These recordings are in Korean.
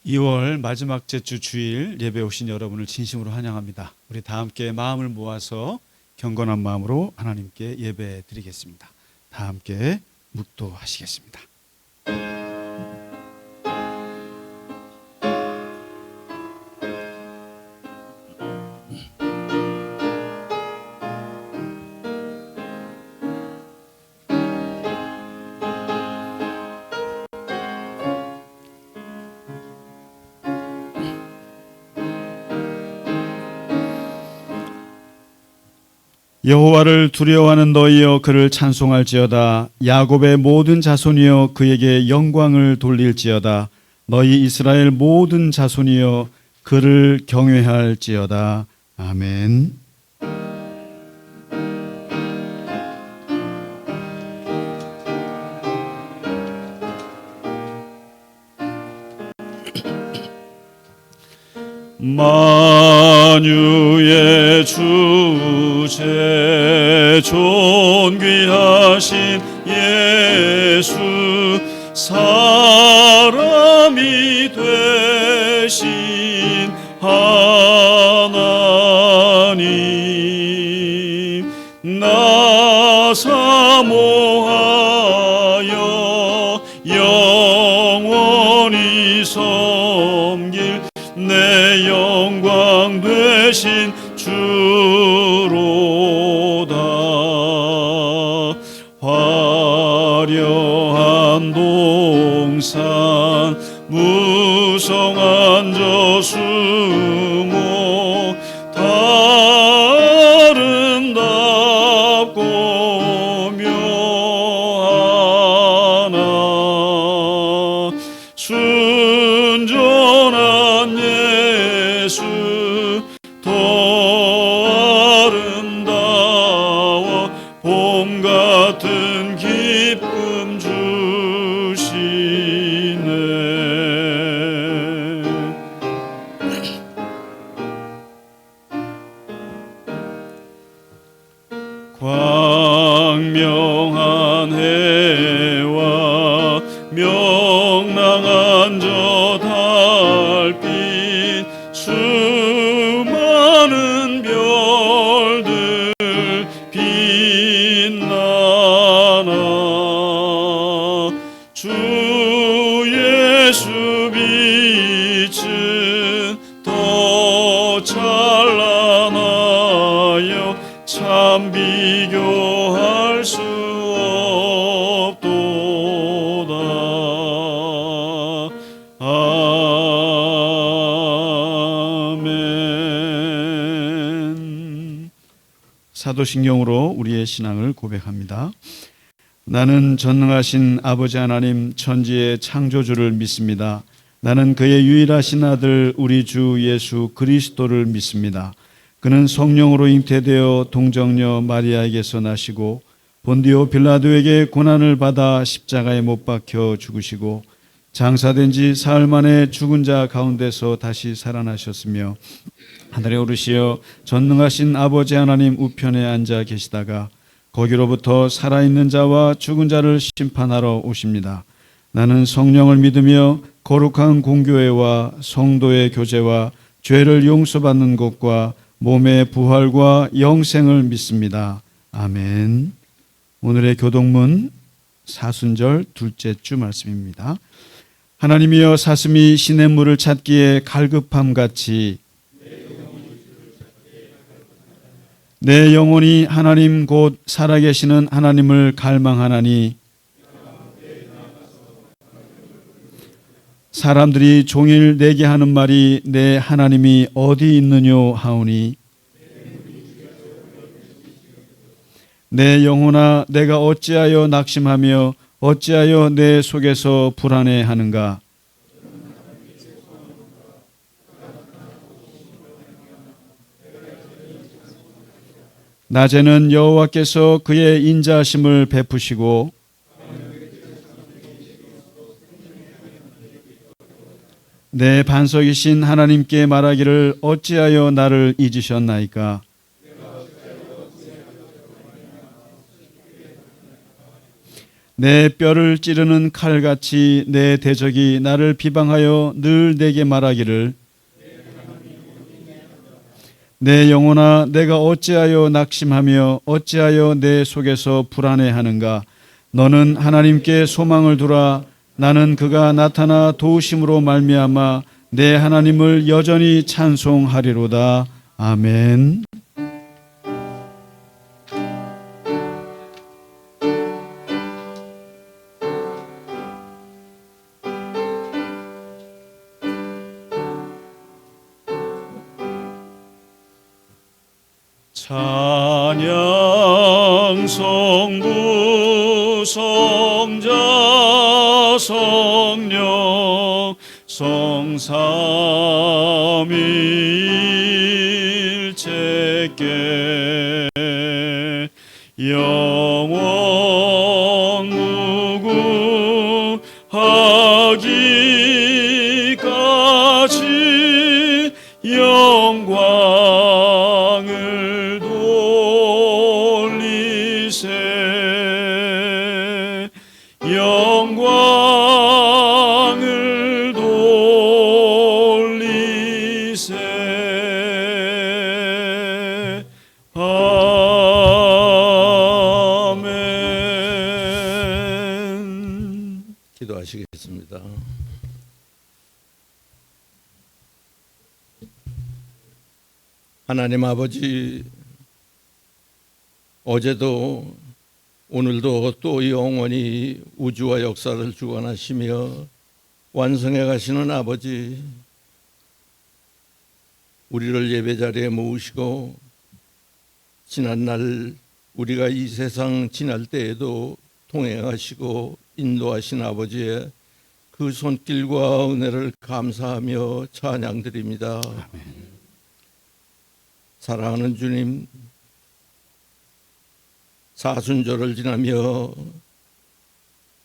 2월 마지막 주 주일 예배 오신 여러분을 진심으로 환영합니다. 우리 다 함께 마음을 모아서 경건한 마음으로 하나님께 예배 드리겠습니다. 다 함께 묵도하시겠습니다. 여호와를 두려워하는 너희여 그를 찬송할지어다. 야곱의 모든 자손이여 그에게 영광을 돌릴지어다. 너희 이스라엘 모든 자손이여 그를 경외할지어다. 아멘. 만유의 주제 존귀하신 예수 사람이 되신 하나님 나 사모하여 영원히 섬길 내 영광 되신 주로다. 화려한 동산 무성한 저수목 다 아름답고 묘하나 순전한 예수 더 아름다워 봄 같은 기쁨 주시네. 광명한 해와 명랑한 저 달빛 수많은 별들 빛나나 주 예수 빛은 더 찬란하여 참 비교할 수 없도다. 아멘. 사도신경으로 우리의 신앙을 고백합니다. 나는 전능하신 아버지 하나님 천지의 창조주를 믿습니다. 나는 그의 유일하신 아들 우리 주 예수 그리스도를 믿습니다. 그는 성령으로 잉태되어 동정녀 마리아에게서 나시고 본디오 빌라도에게 고난을 받아 십자가에 못 박혀 죽으시고 장사된 지 사흘 만에 죽은 자 가운데서 다시 살아나셨으며 하늘에 오르시어 전능하신 아버지 하나님 우편에 앉아 계시다가 거기로부터 살아있는 자와 죽은 자를 심판하러 오십니다. 나는 성령을 믿으며 거룩한 공교회와 성도의 교제와 죄를 용서받는 것과 몸의 부활과 영생을 믿습니다. 아멘. 오늘의 교독문 사순절 둘째 주 말씀입니다. 하나님이여 사슴이 시냇물을 찾기에 갈급함같이 내 영혼이 하나님 곧 살아계시는 하나님을 갈망하나니 사람들이 종일 내게 하는 말이 내 하나님이 어디 있느뇨 하오니 내 영혼아 내가 어찌하여 낙심하며 어찌하여 내 속에서 불안해하는가. 낮에는 여호와께서 그의 인자하심을 베푸시고 내 반석이신 하나님께 말하기를 어찌하여 나를 잊으셨나이까. 내 뼈를 찌르는 칼같이 내 대적이 나를 비방하여 늘 내게 말하기를 내 영혼아 내가 어찌하여 낙심하며 어찌하여 내 속에서 불안해하는가. 너는 하나님께 소망을 두라. 나는 그가 나타나 도우심으로 말미암아 내 하나님을 여전히 찬송하리로다. 아멘. 찬양 성부 성자 성령 성삼위일체께 영원 무궁하기까지 영광을 돌리세 영광을 돌리세 아멘. 기도하시겠습니다. 하나님 아버지, 어제도 오늘도 또 영원히 우주와 역사를 주관하시며 완성해 가시는 아버지, 우리를 예배자리에 모으시고 지난날 우리가 이 세상 지날 때에도 동행하시고 인도하신 아버지의 그 손길과 은혜를 감사하며 찬양드립니다. 아멘. 사랑하는 주님, 사순절을 지나며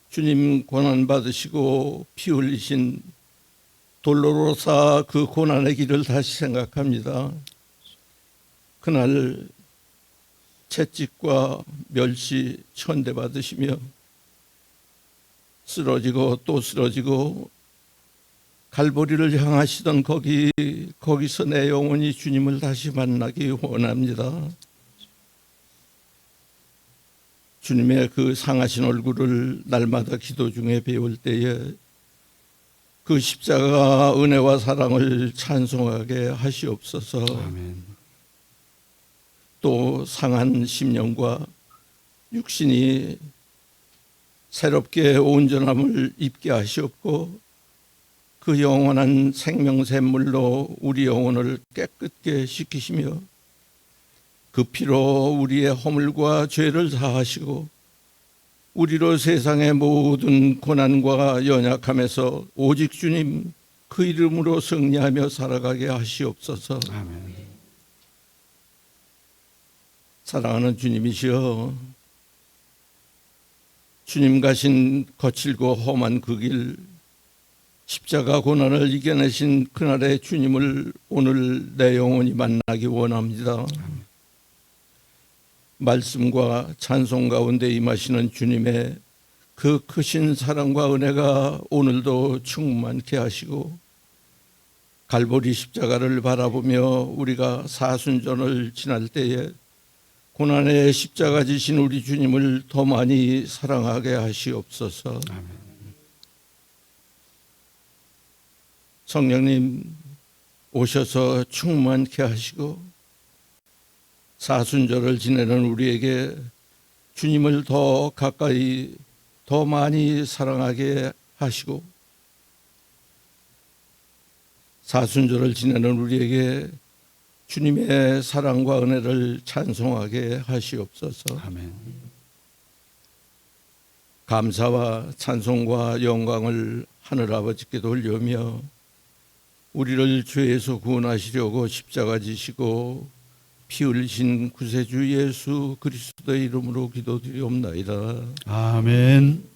주님 고난 받으시고 피 흘리신 돌로로사 그 고난의 길을 다시 생각합니다. 그날 채찍과 멸시 천대 받으시며 쓰러지고 또 쓰러지고 갈보리를 향하시던 거기서 내 영혼이 주님을 다시 만나기 원합니다. 주님의 그 상하신 얼굴을 날마다 기도 중에 배울 때에 그 십자가 은혜와 사랑을 찬송하게 하시옵소서. 아멘. 또 상한 심령과 육신이 새롭게 온전함을 입게 하시옵고 그 영원한 생명샘물로 우리 영혼을 깨끗게 씻기시며 그 피로 우리의 허물과 죄를 사하시고 우리로 세상의 모든 고난과 연약함에서 오직 주님 그 이름으로 승리하며 살아가게 하시옵소서. 아멘. 사랑하는 주님이시여, 주님 가신 거칠고 험한 그 길, 십자가 고난을 이겨내신 그날의 주님을 오늘 내 영혼이 만나기 원합니다. 말씀과 찬송 가운데 임하시는 주님의 그 크신 사랑과 은혜가 오늘도 충만케 하시고 갈보리 십자가를 바라보며 우리가 사순전을 지날 때에 고난의 십자가 지신 우리 주님을 더 많이 사랑하게 하시옵소서. 아멘. 성령님 오셔서 충만케 하시고 사순절을 지내는 우리에게 주님을 더 가까이 더 많이 사랑하게 하시고 사순절을 지내는 우리에게 주님의 사랑과 은혜를 찬송하게 하시옵소서. 아멘. 감사와 찬송과 영광을 하늘아버지께 돌리며 우리를 죄에서 구원하시려고 십자가 지시고 피 흘리신 구세주 예수 그리스도의 이름으로 기도드리옵나이다. 아멘.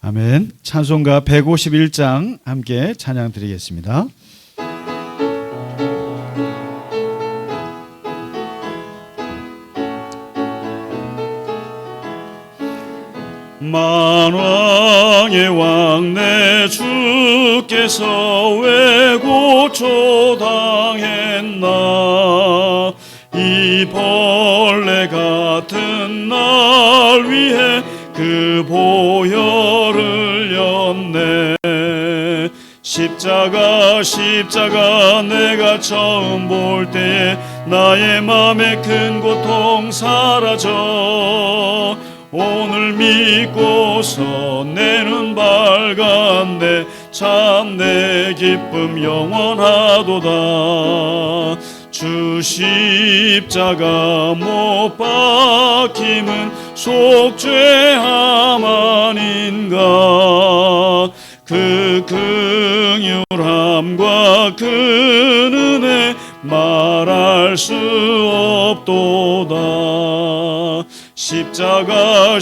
아멘. 찬송가 151장 함께 찬양 드리겠습니다. 만왕의 왕 내 주께서 왜 고초당했나. 이 벌레 같은 날 위해 그 보혈을 였네. 십자가 내가 처음 볼 때에 나의 맘에 큰 고통 사라져. 오늘 믿고서 내 눈 밝았네. 참 내 기쁨 영원하도다. 주 십자가 못 박힘은 속죄함 아닌가. 그 긍휼함과 그 은혜 말할 수 없도다. 십자가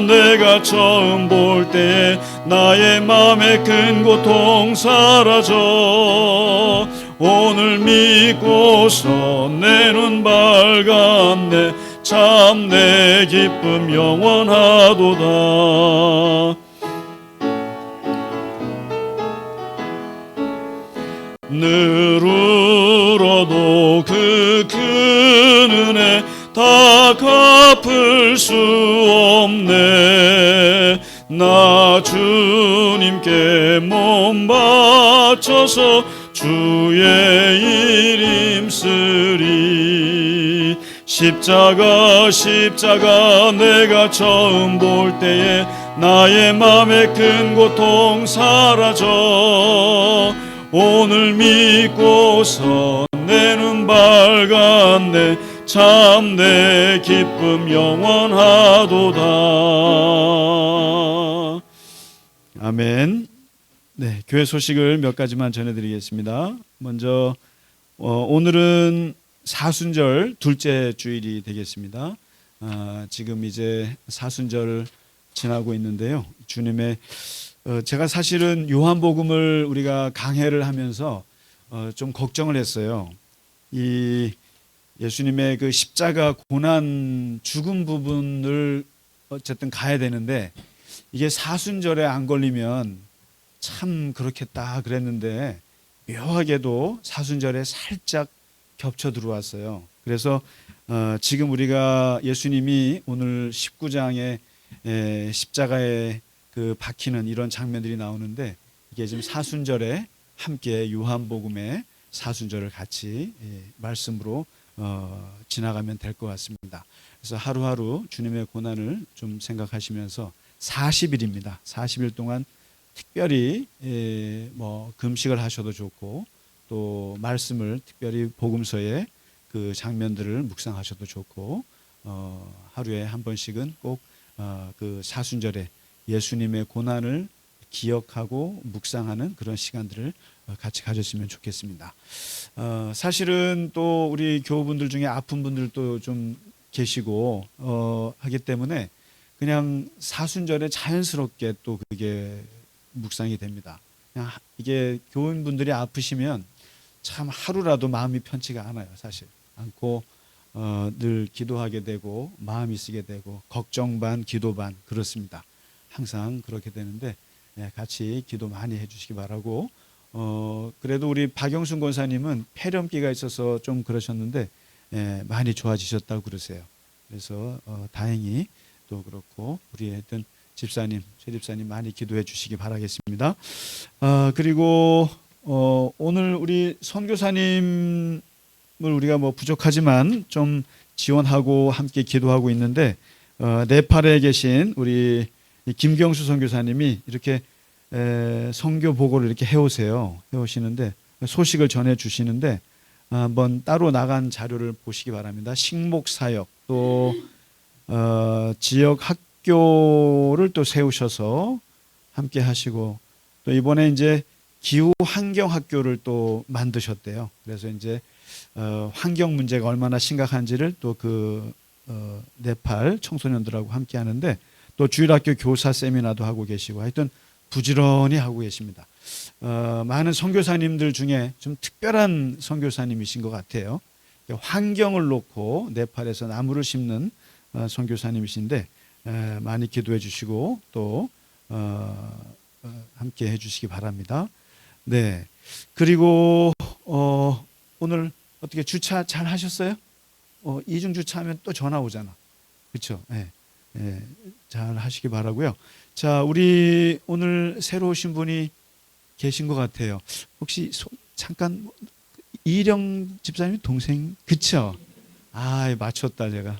내가 처음 볼 때 나의 맘에 큰 고통 사라져. 오늘 믿고서 내 눈 밝았네. 참 내 기쁨 영원하도다. 늘 울어도 그 큰 은혜 다 갚을 수 없네. 나 주님께 몸 바쳐서 주의 일 힘쓰리. 십자가 내가 처음 볼 때에 나의 맘에 큰 고통 사라져. 오늘 믿고서 내 눈 밝았네. 참 내 기쁨 영원하도다. 아멘. 네, 교회 소식을 몇 가지만 전해드리겠습니다. 먼저 오늘은 사순절 둘째 주일이 되겠습니다. 지금 이제 사순절 지나고 있는데요. 주님의 제가 사실은 요한복음을 우리가 강해를 하면서 좀 걱정을 했어요. 이 예수님의 그 십자가 고난 죽음 부분을 어쨌든 가야 되는데 이게 사순절에 안 걸리면 참 그렇겠다 그랬는데 묘하게도 사순절에 살짝 겹쳐 들어왔어요. 그래서 지금 우리가 예수님이 오늘 19장에 십자가에 그 박히는 이런 장면들이 나오는데 이게 지금 사순절에 함께 요한복음의 사순절을 같이 말씀으로 지나가면 될 것 같습니다. 그래서 하루하루 주님의 고난을 좀 생각하시면서 40일입니다. 40일 동안 특별히 뭐 금식을 하셔도 좋고 또 말씀을 특별히 복음서의 그 장면들을 묵상하셔도 좋고 하루에 한 번씩은 꼭 그 사순절에 예수님의 고난을 기억하고 묵상하는 그런 시간들을 같이 가졌으면 좋겠습니다. 사실은 또 우리 교우분들 중에 아픈 분들도 좀 계시고 하기 때문에 그냥 사순절에 자연스럽게 또 그게 묵상이 됩니다. 그냥 이게 교우분들이 아프시면 참 하루라도 마음이 편치가 않아요. 사실 않고 늘 기도하게 되고 마음이 쓰게 되고 걱정 반 기도 반 그렇습니다. 항상 그렇게 되는데 같이 기도 많이 해주시기 바라고 그래도 우리 박영순 권사님은 폐렴기가 있어서 좀 그러셨는데 많이 좋아지셨다고 그러세요. 그래서 다행히 또 그렇고 우리 했던 집사님, 최 집사님 많이 기도해 주시기 바라겠습니다. 그리고 오늘 우리 선교사님을 우리가 뭐 부족하지만 좀 지원하고 함께 기도하고 있는데 네팔에 계신 우리 김경수 선교사님이 이렇게 선교 보고를 이렇게 해오시는데 소식을 전해 주시는데 한번 따로 나간 자료를 보시기 바랍니다. 식목 사역 또 지역 학교를 또 세우셔서 함께 하시고 또 이번에 이제 기후 환경 학교를 또 만드셨대요. 그래서 이제 환경 문제가 얼마나 심각한지를 또 그 네팔 청소년들하고 함께 하는데 또 주일학교 교사 세미나도 하고 계시고 하여튼 부지런히 하고 계십니다. 많은 선교사님들 중에 좀 특별한 선교사님이신 것 같아요. 환경을 놓고 네팔에서 나무를 심는 선교사님이신데 많이 기도해 주시고 또 함께 해 주시기 바랍니다. 네. 그리고 오늘 어떻게 주차 잘 하셨어요? 이중 주차하면 또 전화 오잖아. 그렇죠? 네. 네. 잘 하시기 바라고요. 자, 우리 오늘 새로 오신 분이 계신 것 같아요. 혹시 잠깐 이령 집사님 동생 그쵸? 맞췄다 제가.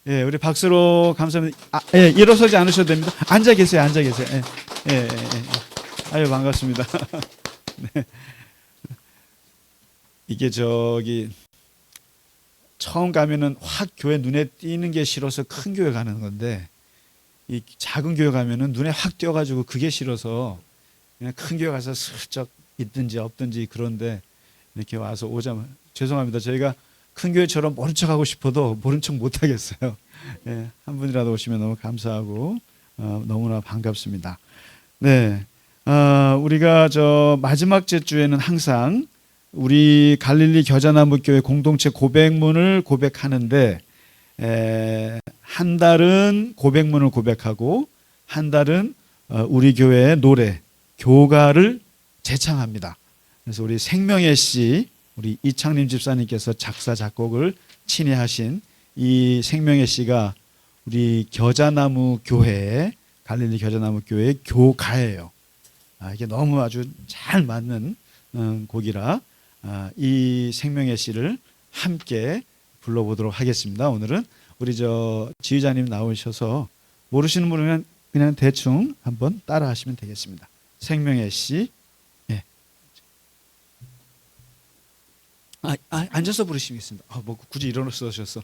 예, 우리 박수로 감사합니다. 예, 일어서지 않으셔도 됩니다. 앉아 계세요, 앉아 계세요. 예. 아유 반갑습니다. 네. 이게 처음 가면은 확 교회 눈에 띄는 게 싫어서 큰 교회 가는 건데 이 작은 교회 가면은 눈에 확 띄어가지고 그게 싫어서 그냥 큰 교회 가서 슬쩍 있든지 없든지 그런데 이렇게 와서 오자마자 죄송합니다. 저희가 큰 교회처럼 모른 척 하고 싶어도 모른 척 못 하겠어요. 예, 한 분이라도 오시면 너무 감사하고 너무나 반갑습니다. 네, 우리가 마지막 주에는 항상 우리 갈릴리 겨자나무 교회 공동체 고백문을 고백하는데 한 달은 고백문을 고백하고 한 달은 우리 교회의 노래 교가를 재창합니다. 그래서 우리 생명의 씨 우리 이창림 집사님께서 작사 작곡을 친히 하신 이 생명의 씨가 우리 겨자나무 교회 갈릴리 겨자나무 교회의 교가예요. 이게 너무 아주 잘 맞는 곡이라 이 생명의 씨를 함께 불러보도록 하겠습니다. 오늘은 우리 지휘자님 나오셔서 모르시는 분은 그냥 대충 한번 따라 하시면 되겠습니다. 생명의 씨. 예. 앉아서 부르시겠습니다. 뭐 굳이 일어나셨어.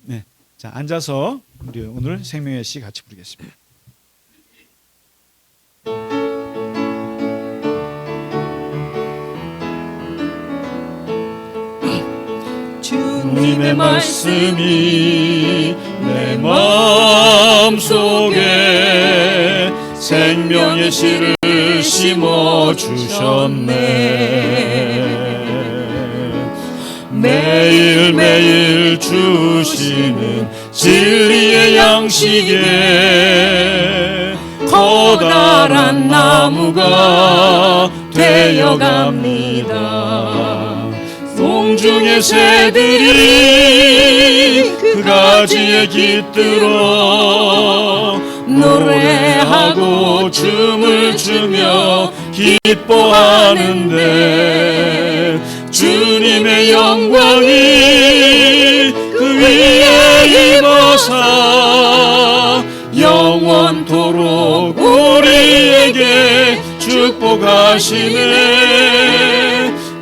네. 자, 앉아서 우리 오늘 생명의 씨 같이 부르겠습니다. 주님의 말씀이 내 마음속에 생명의 씨를 심어주셨네. 매일매일 주시는 진리의 양식에 커다란 나무가 되어갑니다. 동중의 새들이 그 가지에 깃들어 노래하고 춤을 추며 기뻐하는데 주님의 영광이 그 위에 임하사 영원토록 우리에게 축복하시네.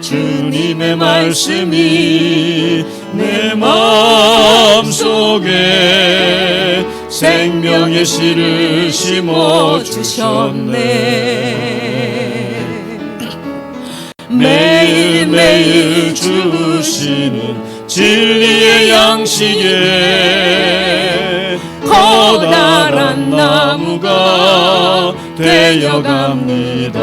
주님의 말씀이 내 마음속에 생명의 씨를 심어주셨네. 매일매일 주시는 진리의 양식에 커다란 나무가 되어갑니다.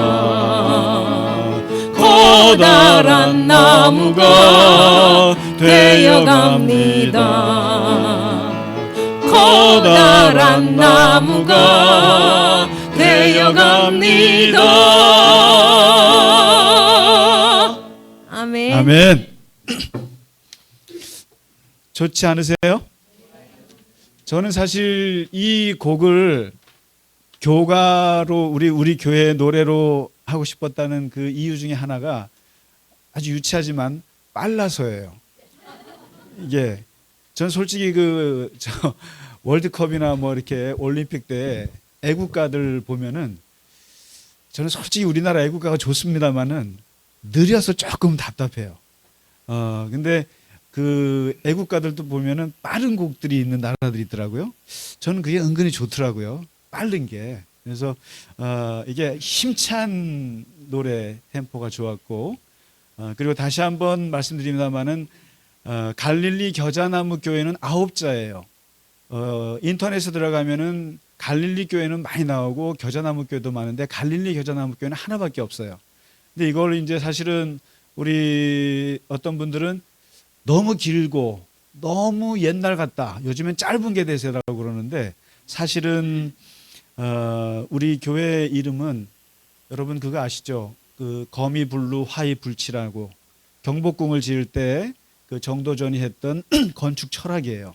커다란 나무가 되어갑니다. 커다란 나무가 되어갑니다. 아멘. 아멘. 좋지 않으세요? 저는 사실 이 곡을 교가로 우리 교회 노래로 하고 싶었다는 그 이유 중에 하나가 아주 유치하지만 빨라서예요. 이게 전 솔직히 월드컵이나 뭐 이렇게 올림픽 때 애국가들 보면은 저는 솔직히 우리나라 애국가가 좋습니다만은 느려서 조금 답답해요. 근데 그 애국가들도 보면은 빠른 곡들이 있는 나라들이 있더라고요. 저는 그게 은근히 좋더라고요. 빠른 게. 그래서 이게 힘찬 노래 템포가 좋았고 그리고 다시 한번 말씀드립니다만은 갈릴리 겨자나무 교회는 9자예요. 인터넷에 들어가면은 갈릴리 교회는 많이 나오고 겨자나무 교회도 많은데 갈릴리 겨자나무 교회는 하나밖에 없어요. 근데 이걸 이제 사실은 우리 어떤 분들은 너무 길고 너무 옛날 같다. 요즘엔 짧은 게 대세라고 그러는데 사실은 우리 교회 이름은 여러분 그거 아시죠? 그 거미 불루 화이 불치라고 경복궁을 지을 때 그 정도전이 했던 건축 철학이에요.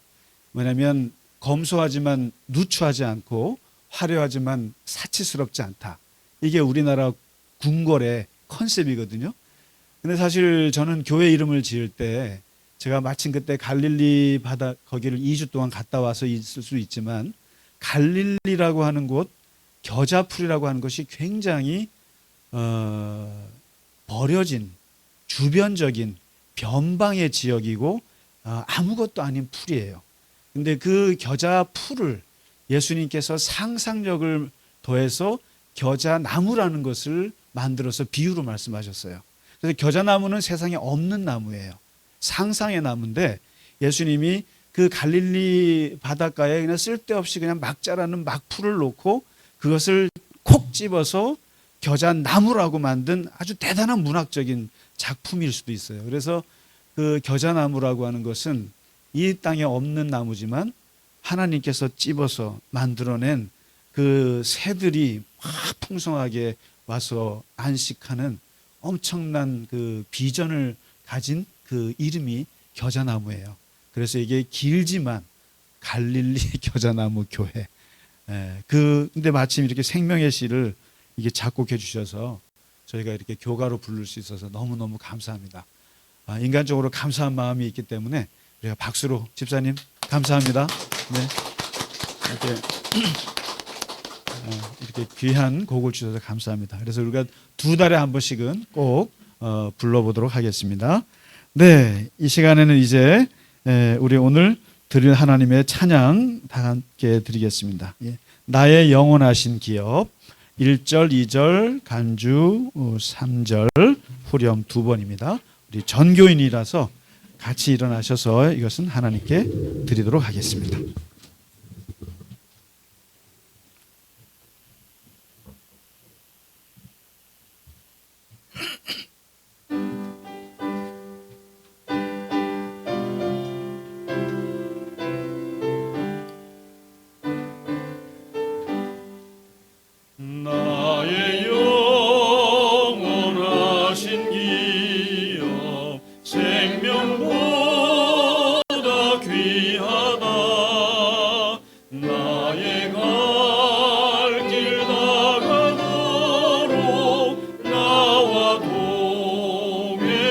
왜냐하면 검소하지만 누추하지 않고 화려하지만 사치스럽지 않다. 이게 우리나라 궁궐의 컨셉이거든요. 근데 사실 저는 교회 이름을 지을 때 제가 마침 그때 갈릴리 바다 거기를 2주 동안 갔다 와서 있을 수 있지만 갈릴리라고 하는 곳 겨자풀이라고 하는 것이 굉장히 버려진 주변적인 변방의 지역이고 아무것도 아닌 풀이에요. 근데 그 겨자풀을 예수님께서 상상력을 더해서 겨자나무라는 것을 만들어서 비유로 말씀하셨어요. 그래서 겨자나무는 세상에 없는 나무예요. 상상의 나무인데 예수님이 그 갈릴리 바닷가에 그냥 쓸데없이 그냥 막 자라는 막풀을 놓고 그것을 콕 집어서 겨자나무라고 만든 아주 대단한 문학적인 작품일 수도 있어요. 그래서 그 겨자나무라고 하는 것은 이 땅에 없는 나무지만 하나님께서 찝어서 만들어낸 그 새들이 막 풍성하게 와서 안식하는 엄청난 그 비전을 가진 그 이름이 겨자나무예요. 그래서 이게 길지만 갈릴리 겨자나무 교회. 근데 마침 이렇게 생명의 시를 이게 작곡해 주셔서 저희가 이렇게 교가로 부를 수 있어서 너무너무 감사합니다. 인간적으로 감사한 마음이 있기 때문에 우리가 박수로 집사님 감사합니다. 네. 이렇게 귀한 곡을 주셔서 감사합니다. 그래서 우리가 2달에 한 번씩은 꼭 불러보도록 하겠습니다. 네, 이 시간에는 이제 우리 오늘 드릴 하나님의 찬양 다 함께 드리겠습니다. 나의 영원하신 기업 1절, 2절, 간주 3절, 후렴 2번입니다. 우리 전교인이라서 같이 일어나셔서 이것은 하나님께 드리도록 하겠습니다. 나의 영원하신 기업 생명보다 귀하다. 나의 갈 길 나가도록 나와 동행하소서.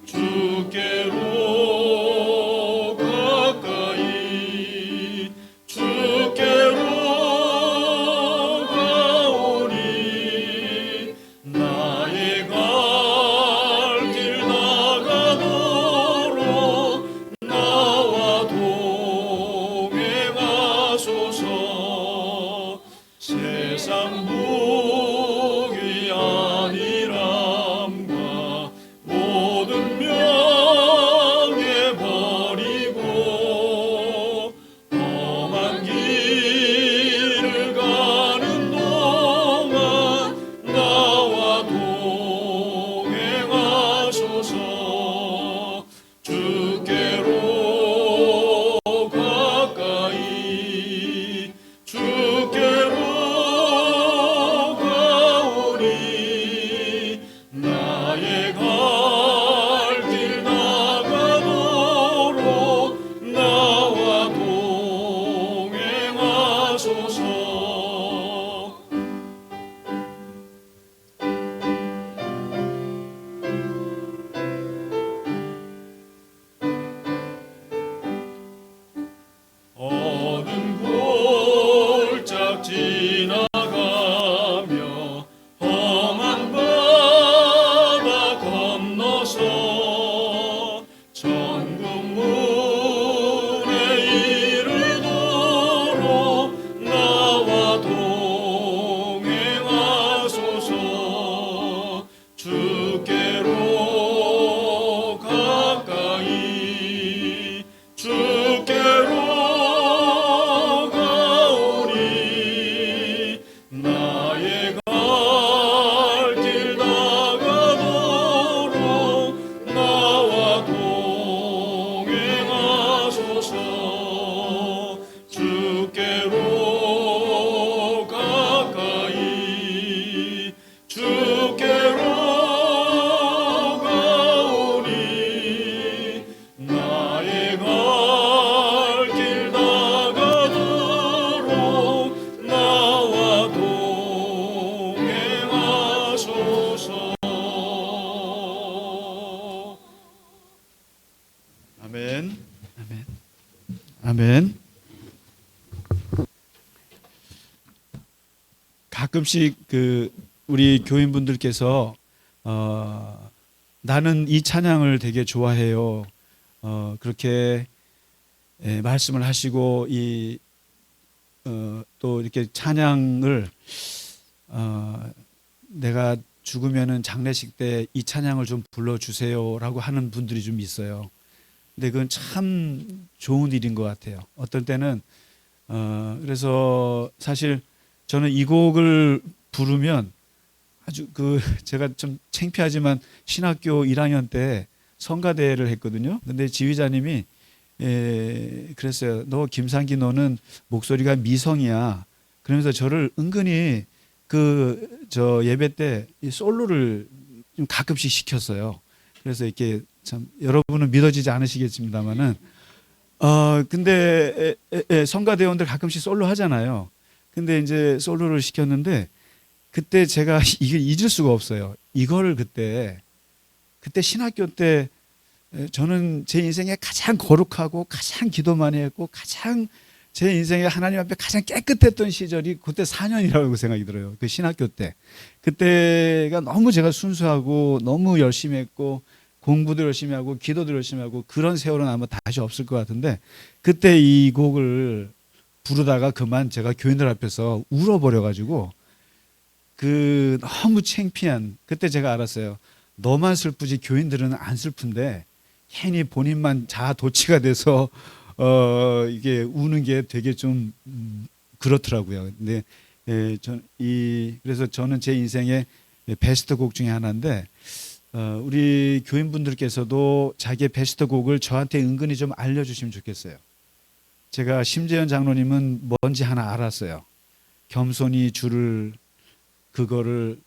주께로 가까이 주께로 가오니 나의 갈 길 나가도록 나와 동행하소서. 세상 무기 아니람과 모든 명예 버리고 험한 길을 가는 동안 나와 동행하소서. 주께로 가까이 주께로 가오니 아멘. 가끔씩 우리 교인분들께서 나는 이 찬양을 되게 좋아해요. 그렇게 말씀을 하시고 또 이렇게 찬양을 내가 죽으면은 장례식 때 이 찬양을 좀 불러주세요라고 하는 분들이 좀 있어요. 근데 그건 참 좋은 일인 것 같아요. 어떤 때는 그래서 사실 저는 이 곡을 부르면 아주 제가 좀 창피하지만 신학교 1학년 때 성가대를 했거든요. 근데 지휘자님이 그랬어요. 너 김상기 너는 목소리가 미성이야. 그러면서 저를 은근히 예배 때 이 솔로를 좀 가끔씩 시켰어요. 그래서 이렇게 참 여러분은 믿어지지 않으시겠습니다만은 근데 성가대원들 가끔씩 솔로 하잖아요. 근데 이제 솔로를 시켰는데 그때 제가 이게 잊을 수가 없어요. 이거를 그때 신학교 때 저는 제 인생에 가장 거룩하고 가장 기도 많이 했고 가장 제 인생에 하나님 앞에 가장 깨끗했던 시절이 그때 4년이라고 생각이 들어요. 그 신학교 때. 그때가 너무 제가 순수하고 너무 열심히 했고 공부도 열심히 하고 기도도 열심히 하고 그런 세월은 아마 다시 없을 것 같은데 그때 이 곡을 부르다가 그만 제가 교인들 앞에서 울어버려가지고 너무 창피한 그때 제가 알았어요. 너만 슬프지 교인들은 안 슬픈데 괜히 본인만 자아도취가 돼서 이게 우는 게 되게 좀 그렇더라고요. 근데 그래서 저는 제 인생의 베스트 곡 중에 하나인데 우리 교인분들께서도 자기의 베스트 곡을 저한테 은근히 좀 알려주시면 좋겠어요. 제가 심재현 장로님은 뭔지 하나 알았어요. 겸손히 주를 그거를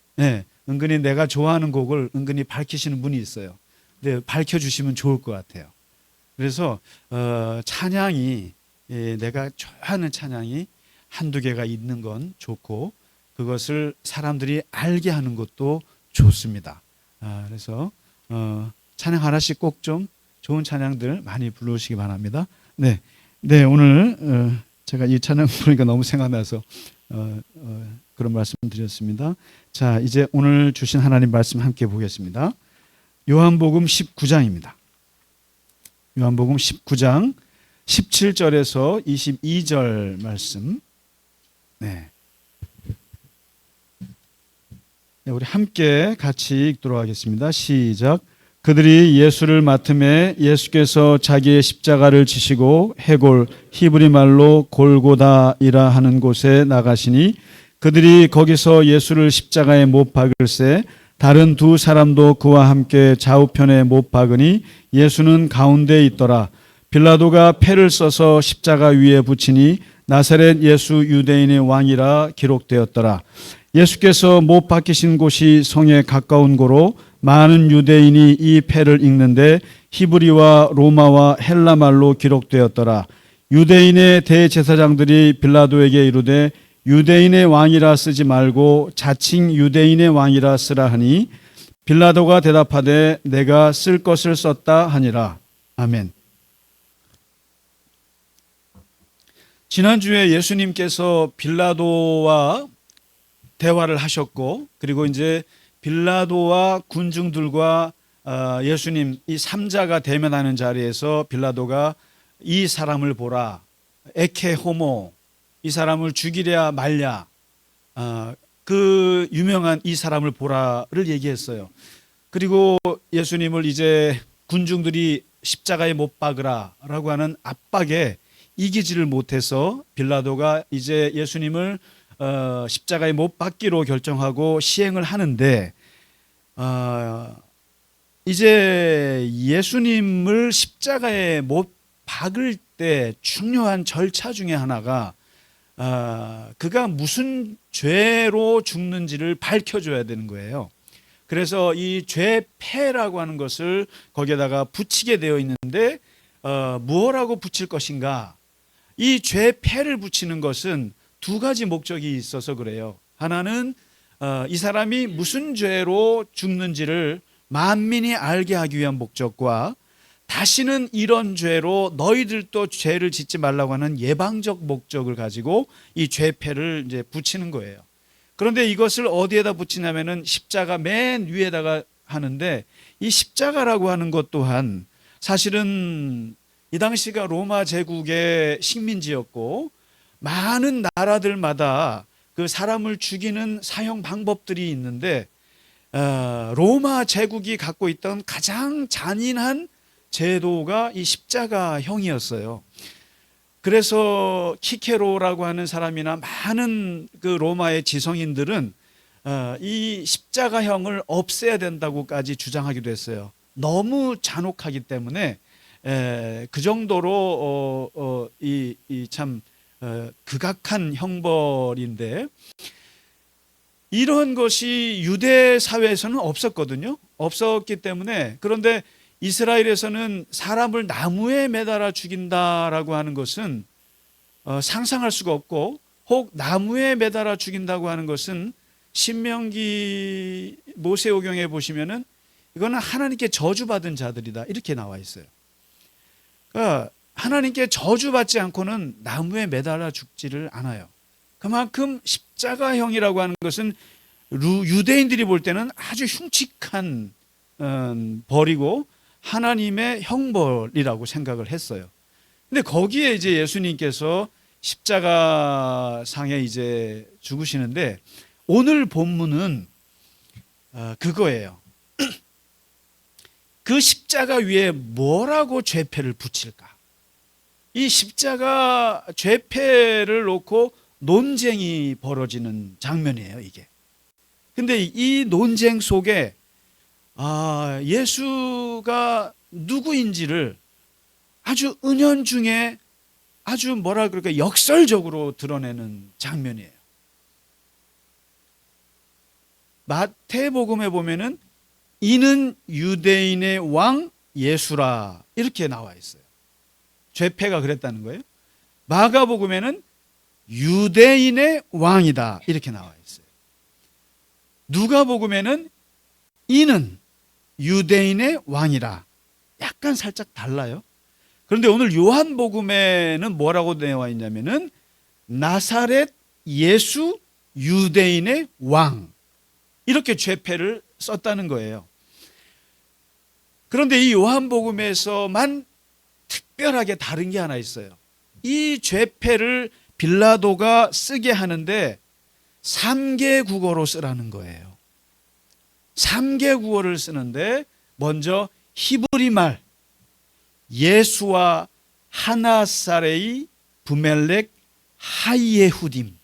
은근히 내가 좋아하는 곡을 은근히 밝히시는 분이 있어요. 근데 밝혀주시면 좋을 것 같아요. 그래서 찬양이 내가 좋아하는 찬양이 한두 개가 있는 건 좋고 그것을 사람들이 알게 하는 것도 좋습니다. 그래서 찬양 하나씩 꼭 좀 좋은 찬양들 많이 불러주시기 바랍니다. 네, 오늘 제가 이 찬양 부르니까 너무 생각나서 그런 말씀 드렸습니다. 자, 이제 오늘 주신 하나님 말씀 함께 보겠습니다. 요한복음 19장입니다. 요한복음 19장 17절에서 22절 말씀. 네, 우리 함께 같이 읽도록 하겠습니다. 시작. 그들이 예수를 맡음에 예수께서 자기의 십자가를 지시고 해골 히브리 말로 골고다이라 하는 곳에 나가시니 그들이 거기서 예수를 십자가에 못 박을새 다른 두 사람도 그와 함께 좌우편에 못 박으니 예수는 가운데 있더라. 빌라도가 패를 써서 십자가 위에 붙이니 나사렛 예수 유대인의 왕이라 기록되었더라. 예수께서 못 박히신 곳이 성에 가까운 고로 많은 유대인이 이 패를 읽는데 히브리와 로마와 헬라 말로 기록되었더라. 유대인의 대제사장들이 빌라도에게 이르되 유대인의 왕이라 쓰지 말고 자칭 유대인의 왕이라 쓰라 하니 빌라도가 대답하되 내가 쓸 것을 썼다 하니라. 아멘. 지난주에 예수님께서 빌라도와 대화를 하셨고 그리고 이제 빌라도와 군중들과 예수님 이 3자가 대면하는 자리에서 빌라도가 이 사람을 보라 에케 호모 이 사람을 죽이랴 말랴 그 유명한 이 사람을 보라를 얘기했어요. 그리고 예수님을 이제 군중들이 십자가에 못 박으라라고 하는 압박에 이기지를 못해서 빌라도가 이제 예수님을 십자가에 못 박기로 결정하고 시행을 하는데 이제 예수님을 십자가에 못 박을 때 중요한 절차 중에 하나가 그가 무슨 죄로 죽는지를 밝혀줘야 되는 거예요. 그래서 이 죄패라고 하는 것을 거기에다가 붙이게 되어 있는데 무엇라고 붙일 것인가? 이 죄패를 붙이는 것은 두 가지 목적이 있어서 그래요. 하나는 이 사람이 무슨 죄로 죽는지를 만민이 알게 하기 위한 목적과 다시는 이런 죄로 너희들도 죄를 짓지 말라고 하는 예방적 목적을 가지고 이 죄패를 이제 붙이는 거예요. 그런데 이것을 어디에다 붙이냐면은 십자가 맨 위에다가 하는데, 이 십자가라고 하는 것 또한 사실은 이 당시가 로마 제국의 식민지였고 많은 나라들마다 그 사람을 죽이는 사형 방법들이 있는데, 로마 제국이 갖고 있던 가장 잔인한 제도가 이 십자가형이었어요. 그래서 키케로라고 하는 사람이나 많은 그 로마의 지성인들은 이 십자가형을 없애야 된다고까지 주장하기도 했어요. 너무 잔혹하기 때문에 그 정도로 이 참 극악한 형벌인데, 이런 것이 유대 사회에서는 없었거든요. 없었기 때문에, 그런데 이스라엘에서는 사람을 나무에 매달아 죽인다라고 하는 것은 상상할 수가 없고, 혹 나무에 매달아 죽인다고 하는 것은 신명기 모세오경에 보시면은 이거는 하나님께 저주받은 자들이다 이렇게 나와 있어요. 그러니까 하나님께 저주받지 않고는 나무에 매달아 죽지를 않아요. 그만큼 십자가형이라고 하는 것은 유대인들이 볼 때는 아주 흉측한 벌이고 하나님의 형벌이라고 생각을 했어요. 근데 거기에 이제 예수님께서 십자가상에 이제 죽으시는데, 오늘 본문은 그거예요. 그 십자가 위에 뭐라고 죄패를 붙일까? 이 십자가 죄패를 놓고 논쟁이 벌어지는 장면이에요, 이게. 근데 이 논쟁 속에 예수가 누구인지를 아주 은연중에 아주 뭐라 그럴까, 역설적으로 드러내는 장면이에요. 마태복음에 보면은 이는 유대인의 왕 예수라 이렇게 나와 있어요. 죄패가 그랬다는 거예요. 마가복음에는 유대인의 왕이다 이렇게 나와 있어요. 누가복음에는 이는 유대인의 왕이라, 약간 살짝 달라요. 그런데 오늘 요한복음에는 뭐라고 나와 있냐면은 나사렛 예수 유대인의 왕, 이렇게 죄패를 썼다는 거예요. 그런데 이 요한복음에서만 특별하게 다른 게 하나 있어요. 이 죄패를 빌라도가 쓰게 하는데 3개 국어로 쓰라는 거예요. 3개 국어를 쓰는데, 먼저 히브리 말 예수와 하나사레이 부멜렉 하이에후딤,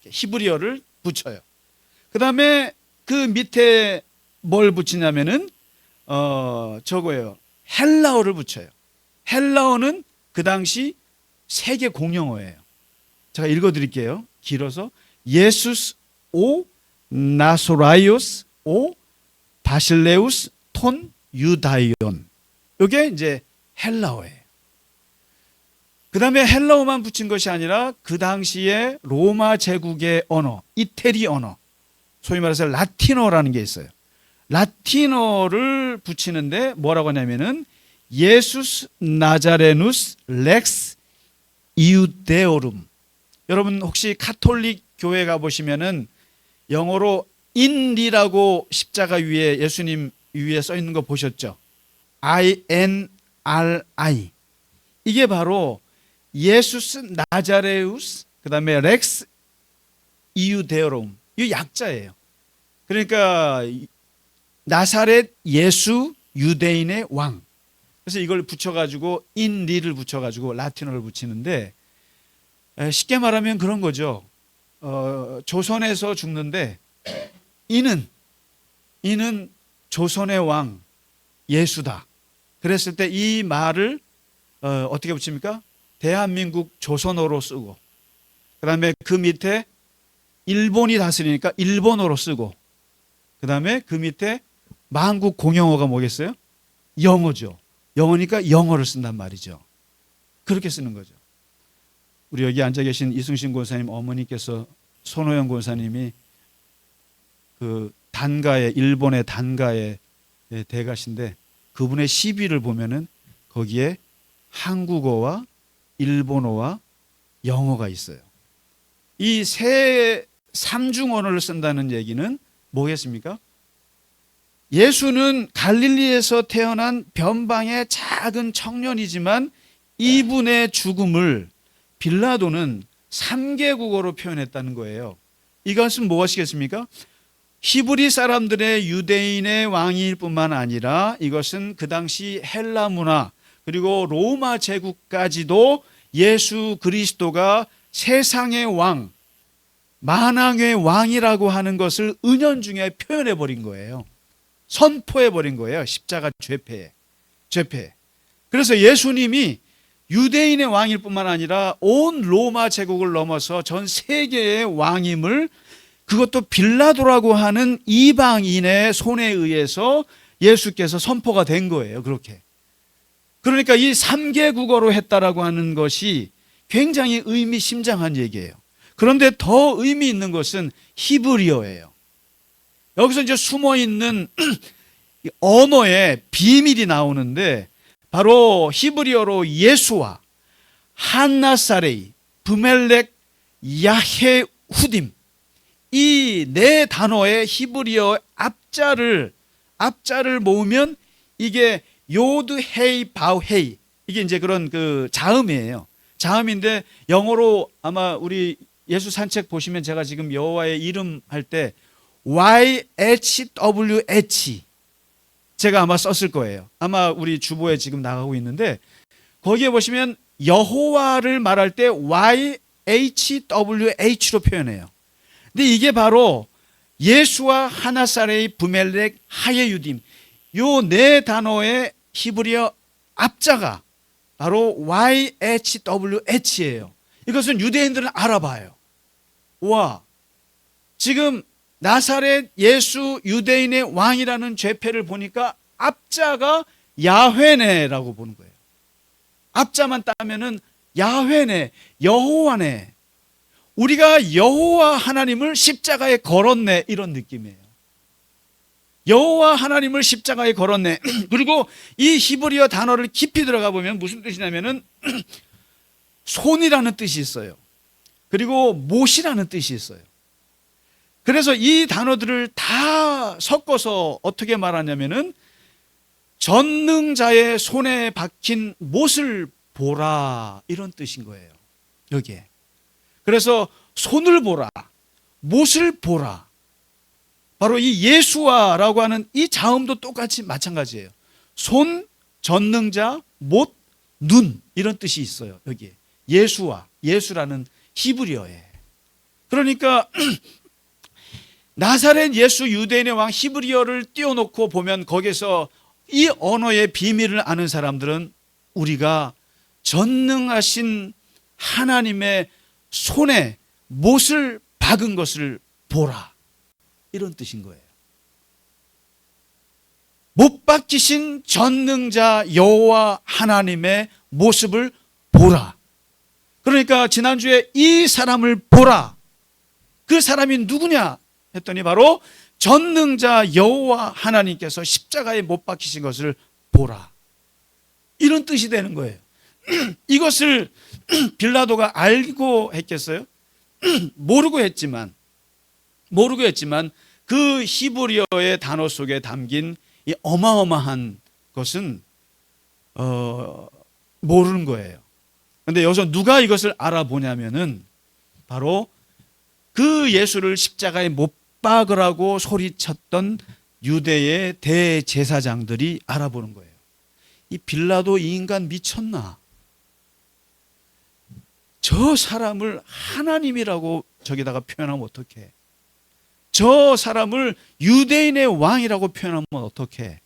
히브리어를 붙여요. 그 다음에 그 밑에 뭘 붙이냐면은 저거예요. 헬라어를 붙여요. 헬라어는 그 당시 세계 공용어예요. 제가 읽어드릴게요. 길어서 예수스 오 나소라이오스 오 바실레우스 톤 유다이온, 이게 이제 헬라어예요. 그 다음에 헬라어만 붙인 것이 아니라 그 당시에 로마 제국의 언어, 이태리 언어, 소위 말해서 라틴어라는 게 있어요. 라틴어를 붙이는데 뭐라고 하냐면은 예수스 나자레누스 렉스 이우데오룸. 여러분 혹시 카톨릭 교회 가보시면은 영어로 인리라고 십자가 위에 예수님 위에 써 있는 거 보셨죠? INRI. 이게 바로 예수스 나자레우스 그 다음에 렉스 이우데오룸, 이 약자예요. 그러니까 나사렛 예수 유대인의 왕. 그래서 이걸 붙여가지고 인리를 붙여가지고 라틴어를 붙이는데, 쉽게 말하면 그런 거죠. 조선에서 죽는데 이는 조선의 왕 예수다. 그랬을 때 이 말을 어떻게 붙입니까? 대한민국 조선어로 쓰고, 그 다음에 그 밑에 일본이 다스리니까 일본어로 쓰고, 그 다음에 그 밑에 만국 공용어가 뭐겠어요? 영어죠. 영어니까 영어를 쓴단 말이죠. 그렇게 쓰는 거죠. 우리 여기 앉아 계신 이승신 권사님 어머니께서 손호영 권사님이 그 단가에, 일본의 단가의 대가신데 그분의 시비를 보면은 거기에 한국어와 일본어와 영어가 있어요. 이 세 삼중 언어를 쓴다는 얘기는 뭐겠습니까? 예수는 갈릴리에서 태어난 변방의 작은 청년이지만 이분의 죽음을 빌라도는 3개국어로 표현했다는 거예요. 이것은 무엇이겠습니까? 히브리 사람들의 유대인의 왕일 뿐만 아니라 이것은 그 당시 헬라 문화 그리고 로마 제국까지도 예수 그리스도가 세상의 왕, 만왕의 왕이라고 하는 것을 은연중에 표현해 버린 거예요. 선포해 버린 거예요. 십자가 죄패에. 그래서 예수님이 유대인의 왕일 뿐만 아니라 온 로마 제국을 넘어서 전 세계의 왕임을 그것도 빌라도라고 하는 이방인의 손에 의해서 예수께서 선포가 된 거예요. 그렇게. 그러니까 이 3개국어로 했다라고 하는 것이 굉장히 의미심장한 얘기예요. 그런데 더 의미 있는 것은 히브리어예요. 여기서 이제 숨어 있는 언어의 비밀이 나오는데 바로 히브리어로 예수와 한나사레이, 브멜렉, 야헤후딤 이 네 단어의 히브리어 앞자를 모으면 이게 요드 헤이 바우 헤이 이게 이제 그런 그 자음이에요. 자음인데 영어로 아마 우리 예수 산책 보시면 제가 지금 여호와의 이름 할 때 YHWH 제가 아마 썼을 거예요. 아마 우리 주보에 지금 나가고 있는데 거기에 보시면 여호와를 말할 때 YHWH로 표현해요. 근데 이게 바로 예수와 하나사레이, 브멜렉, 하예유딤 요 네 단어의 히브리어 앞자가 바로 YHWH예요. 이것은 유대인들은 알아봐요. 와, 지금 나사렛 예수 유대인의 왕이라는 죄패를 보니까 앞자가 야훼네라고 보는 거예요. 앞자만 따면은 야훼네, 여호와네. 우리가 여호와 하나님을 십자가에 걸었네 이런 느낌이에요. 여호와 하나님을 십자가에 걸었네. 그리고 이 히브리어 단어를 깊이 들어가 보면 무슨 뜻이냐면은 손이라는 뜻이 있어요. 그리고 못이라는 뜻이 있어요. 그래서 이 단어들을 다 섞어서 어떻게 말하냐면은 전능자의 손에 박힌 못을 보라 이런 뜻인 거예요. 여기에. 그래서 손을 보라, 못을 보라. 바로 이 예수와라고 하는 이 자음도 똑같이 마찬가지예요. 손, 전능자, 못, 눈 이런 뜻이 있어요. 여기에. 예수와, 예수라는 히브리어에. 그러니까 나사렛 예수 유대인의 왕 히브리어를 띄워놓고 보면 거기서 이 언어의 비밀을 아는 사람들은 우리가 전능하신 하나님의 손에 못을 박은 것을 보라 이런 뜻인 거예요. 못 박히신 전능자 여호와 하나님의 모습을 보라. 그러니까 지난주에 이 사람을 보라. 그 사람이 누구냐 했더니 바로 전능자 여호와 하나님께서 십자가에 못 박히신 것을 보라. 이런 뜻이 되는 거예요. 이것을 빌라도가 알고 했겠어요? 모르고 했지만 그 히브리어의 단어 속에 담긴 이 어마어마한 것은 모르는 거예요. 그런데 여기서 누가 이것을 알아보냐면은 바로 그 예수를 십자가에 못 박으라고 소리쳤던 유대의 대제사장들이 알아보는 거예요. 이 빌라도 이 인간 미쳤나? 저 사람을 하나님이라고 저기다가 표현하면 어떡해? 저 사람을 유대인의 왕이라고 표현하면 어떡해?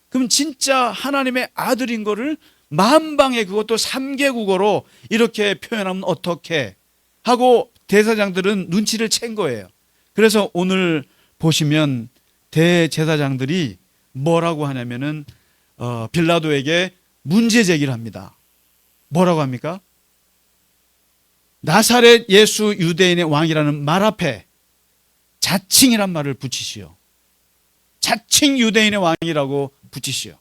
그럼 진짜 하나님의 아들인 거를 만방에 그것도 3개국어로 이렇게 표현하면 어떡해? 하고 대사장들은 눈치를 챈 거예요. 그래서 오늘 보시면 대제사장들이 뭐라고 하냐면은 빌라도에게 문제 제기를 합니다. 뭐라고 합니까? 나사렛 예수 유대인의 왕이라는 말 앞에 자칭이란 말을 붙이시오. 자칭 유대인의 왕이라고 붙이시오.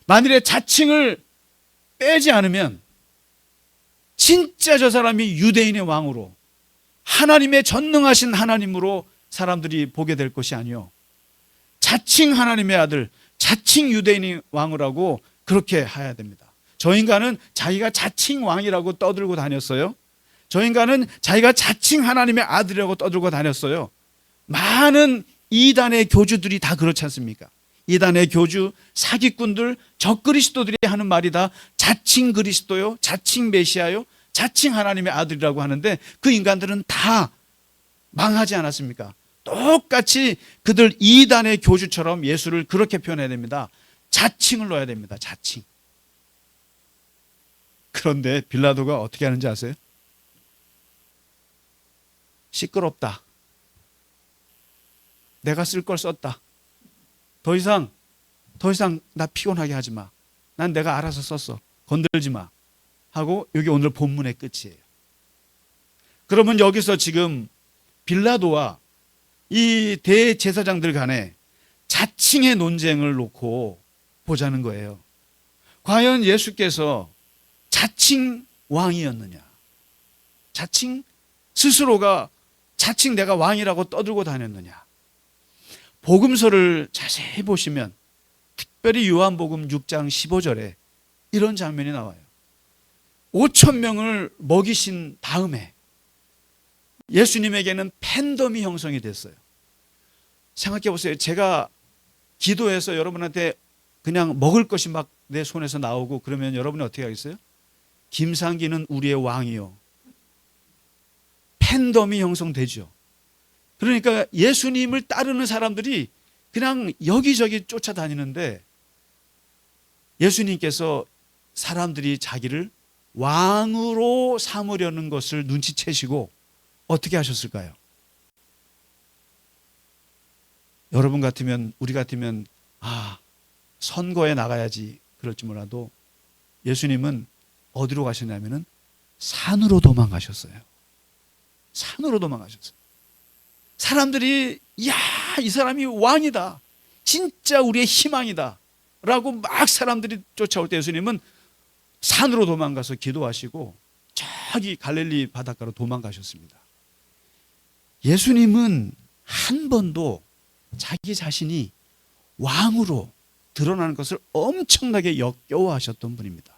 만일에 자칭을 빼지 않으면 진짜 저 사람이 유대인의 왕으로, 하나님의 전능하신 하나님으로 사람들이 보게 될 것이 아니요, 자칭 하나님의 아들, 자칭 유대인의 왕이라고 그렇게 해야 됩니다. 저 인간은 자기가 자칭 왕이라고 떠들고 다녔어요. 저 인간은 자기가 자칭 하나님의 아들이라고 떠들고 다녔어요. 많은 이단의 교주들이 다 그렇지 않습니까? 이단의 교주, 사기꾼들, 적그리스도들이 하는 말이 다 자칭 그리스도요, 자칭 메시아요, 자칭 하나님의 아들이라고 하는데, 그 인간들은 다 망하지 않았습니까? 똑같이 그들 이단의 교주처럼 예수를 그렇게 표현해야 됩니다. 자칭을 넣어야 됩니다. 자칭. 그런데 빌라도가 어떻게 하는지 아세요? 시끄럽다. 내가 쓸 걸 썼다. 더 이상 나 피곤하게 하지 마. 난 내가 알아서 썼어. 건들지 마. 하고 여기 오늘 본문의 끝이에요. 그러면 여기서 지금 빌라도와 이 대제사장들 간에 자칭의 논쟁을 놓고 보자는 거예요. 과연 예수께서 자칭 왕이었느냐? 자칭 스스로가 자칭 내가 왕이라고 떠들고 다녔느냐? 복음서를 자세히 보시면 특별히 요한복음 6장 15절에 이런 장면이 나와요. 5천 명을 먹이신 다음에 예수님에게는 팬덤이 형성이 됐어요. 생각해 보세요. 제가 기도해서 여러분한테 그냥 먹을 것이 막 내 손에서 나오고 그러면 여러분이 어떻게 하겠어요? 김상기는 우리의 왕이요. 팬덤이 형성되죠. 그러니까 예수님을 따르는 사람들이 그냥 여기저기 쫓아다니는데, 예수님께서 사람들이 자기를 왕으로 삼으려는 것을 눈치채시고 어떻게 하셨을까요? 여러분 같으면, 우리 같으면 선거에 나가야지 그럴지 몰라도 예수님은 어디로 가셨냐면은 산으로 도망가셨어요. 산으로 도망가셨어요. 사람들이 이 사람이 왕이다, 진짜 우리의 희망이다 라고 막 사람들이 쫓아올 때 예수님은 산으로 도망가서 기도하시고 저기 갈릴리 바닷가로 도망가셨습니다. 예수님은 한 번도 자기 자신이 왕으로 드러나는 것을 엄청나게 역겨워하셨던 분입니다.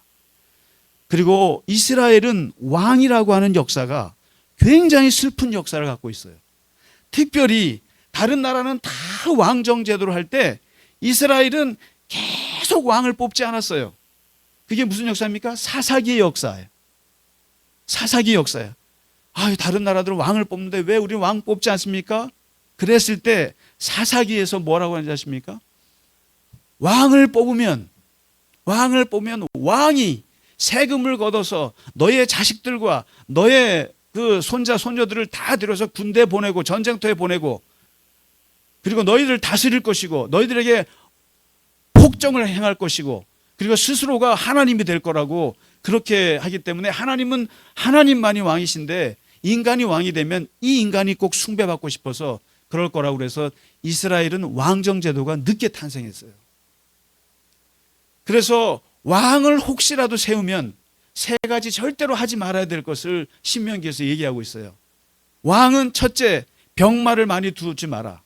그리고 이스라엘은 왕이라고 하는 역사가 굉장히 슬픈 역사를 갖고 있어요. 특별히 다른 나라는 다 왕정 제도를 할 때 이스라엘은 계속 왕을 뽑지 않았어요. 그게 무슨 역사입니까? 사사기의 역사예요. 사사기 역사예요. 다른 나라들은 왕을 뽑는데 왜 우리는 왕 뽑지 않습니까? 그랬을 때 사사기에서 뭐라고 하는지 아십니까? 왕을 뽑으면 왕이 세금을 걷어서 너의 자식들과 너의 그 손자 손녀들을 다 들여서 군대 보내고 전쟁터에 보내고, 그리고 너희들을 다스릴 것이고 너희들에게 폭정을 행할 것이고, 그리고 스스로가 하나님이 될 거라고 그렇게 하기 때문에 하나님은 하나님만이 왕이신데 인간이 왕이 되면 이 인간이 꼭 숭배받고 싶어서 그럴 거라고 그래서 이스라엘은 왕정 제도가 늦게 탄생했어요. 그래서 왕을 혹시라도 세우면 세 가지 절대로 하지 말아야 될 것을 신명기에서 얘기하고 있어요. 왕은 첫째, 병마를 많이 두지 마라.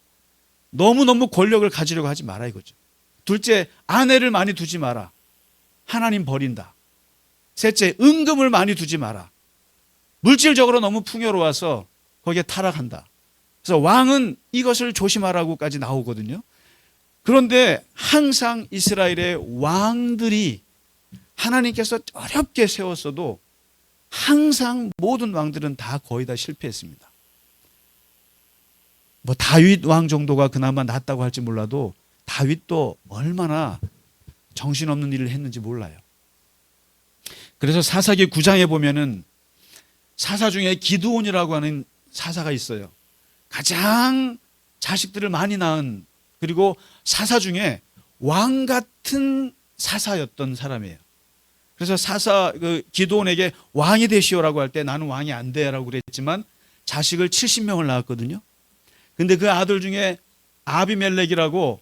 너무너무 권력을 가지려고 하지 마라 이거죠. 둘째, 아내를 많이 두지 마라. 하나님 버린다. 셋째, 은금을 많이 두지 마라. 물질적으로 너무 풍요로워서 거기에 타락한다. 그래서 왕은 이것을 조심하라고까지 나오거든요. 그런데 항상 이스라엘의 왕들이 하나님께서 어렵게 세웠어도 항상 모든 왕들은 다 거의 다 실패했습니다. 다윗 왕 정도가 그나마 낫다고 할지 몰라도 다윗도 얼마나 정신없는 일을 했는지 몰라요. 그래서 사사기 9장에 보면은 사사 중에 기드온이라고 하는 사사가 있어요. 가장 자식들을 많이 낳은, 그리고 사사 중에 왕 같은 사사였던 사람이에요. 그래서 기드온에게 왕이 되시오라고 할 때 나는 왕이 안 돼라고 그랬지만 자식을 70명을 낳았거든요. 근데 그 아들 중에 아비멜렉이라고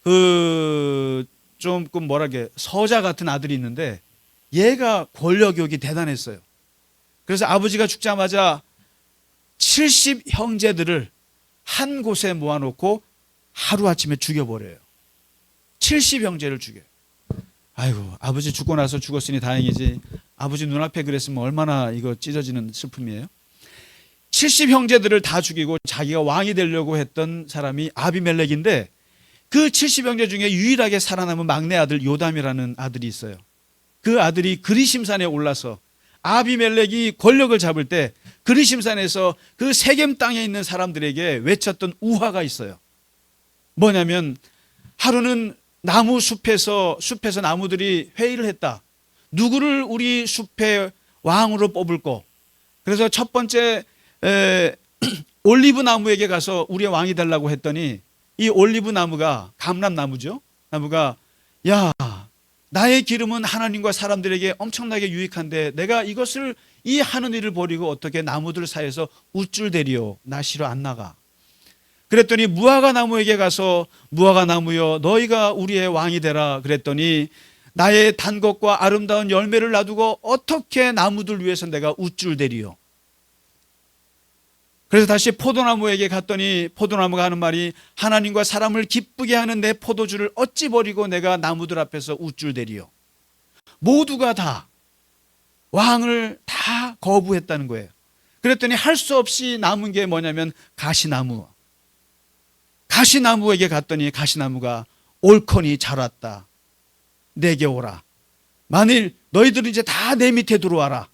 그 조금 뭐라게 서자 같은 아들이 있는데 얘가 권력욕이 대단했어요. 그래서 아버지가 죽자마자 70 형제들을 한 곳에 모아놓고 하루아침에 죽여버려요. 70 형제를 죽여요. 아이고, 아버지 죽고 나서 죽었으니 다행이지, 아버지 눈앞에 그랬으면 얼마나 이거 찢어지는 슬픔이에요. 70 형제들을 다 죽이고 자기가 왕이 되려고 했던 사람이 아비멜렉인데, 그 70 형제 중에 유일하게 살아남은 막내 아들 요담이라는 아들이 있어요. 그 아들이 그리심산에 올라서 아비멜렉이 권력을 잡을 때 그리심산에서 그 세겜 땅에 있는 사람들에게 외쳤던 우화가 있어요. 뭐냐면, 하루는 나무 숲에서 나무들이 회의를 했다. 누구를 우리 숲의 왕으로 뽑을꼬? 그래서 첫 번째 올리브 나무에게 가서 우리의 왕이 되려고 했더니, 이 올리브 나무가, 감람나무죠, 나무가, 야, 나의 기름은 하나님과 사람들에게 엄청나게 유익한데 내가 이것을, 이 하는 일을 버리고 어떻게 나무들 사이에서 우쭐대리요, 나 싫어, 안 나가. 그랬더니 무화과 나무에게 가서, 무화과 나무여, 너희가 우리의 왕이 되라. 그랬더니 나의 단 것과 아름다운 열매를 놔두고 어떻게 나무들 위해서 내가 우쭐대리요. 그래서 다시 포도나무에게 갔더니 포도나무가 하는 말이, 하나님과 사람을 기쁘게 하는 내 포도주를 어찌 버리고 내가 나무들 앞에서 우쭐대리요. 모두가 다 왕을 다 거부했다는 거예요. 그랬더니 할 수 없이 남은 게 뭐냐면 가시나무. 가시나무에게 갔더니 가시나무가, 옳거니 잘 왔다, 내게 오라. 만일 너희들은 이제 다 내 밑에 들어와라.